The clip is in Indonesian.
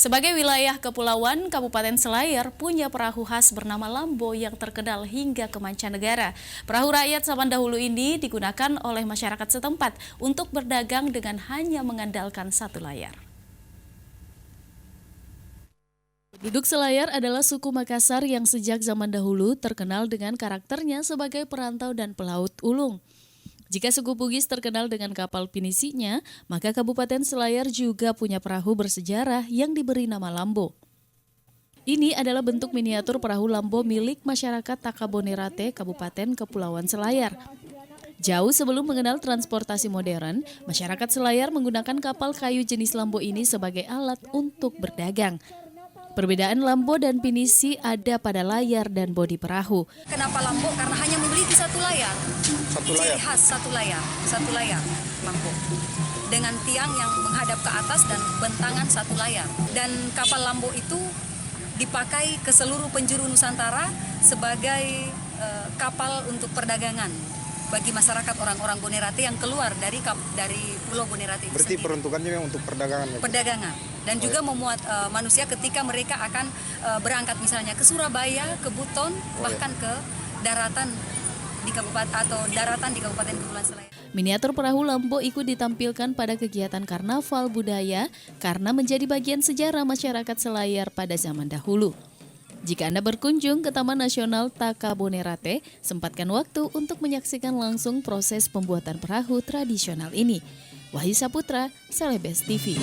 Sebagai wilayah kepulauan, Kabupaten Selayar punya perahu khas bernama Lambo yang terkenal hingga ke mancanegara. Perahu rakyat zaman dahulu ini digunakan oleh masyarakat setempat untuk berdagang dengan hanya mengandalkan satu layar. Penduduk Selayar adalah suku Makassar yang sejak zaman dahulu terkenal dengan karakternya sebagai perantau dan pelaut ulung. Jika suku Bugis terkenal dengan kapal pinisinya, maka Kabupaten Selayar juga punya perahu bersejarah yang diberi nama Lambo. Ini adalah bentuk miniatur perahu Lambo milik masyarakat Takabonerate, Kabupaten Kepulauan Selayar. Jauh sebelum mengenal transportasi modern, masyarakat Selayar menggunakan kapal kayu jenis Lambo ini sebagai alat untuk berdagang. Perbedaan Lambo dan pinisi ada pada layar dan bodi perahu. Kenapa Lambo? Karena hanya memiliki satu layar. Ciri khas satu layar Lambo. Dengan tiang yang menghadap ke atas dan bentangan satu layar. Dan kapal Lambo itu dipakai ke seluruh penjuru Nusantara sebagai kapal untuk perdagangan bagi masyarakat orang-orang Bonerate yang keluar dari Pulau Bonerate itu. Berarti sendiri. peruntukannya memang untuk perdagangan? Ya? Perdagangan. Dan juga memuat manusia ketika mereka akan berangkat misalnya ke Surabaya, ke Buton, bahkan ke daratan di kabupaten atau daratan di Kabupaten Kepulauan Selayar. Miniatur perahu Lambo ikut ditampilkan pada kegiatan karnaval budaya karena menjadi bagian sejarah masyarakat Selayar pada zaman dahulu. Jika Anda berkunjung ke Taman Nasional Takabonerate, sempatkan waktu untuk menyaksikan langsung proses pembuatan perahu tradisional ini. Wahyu Saputra, Celebes TV.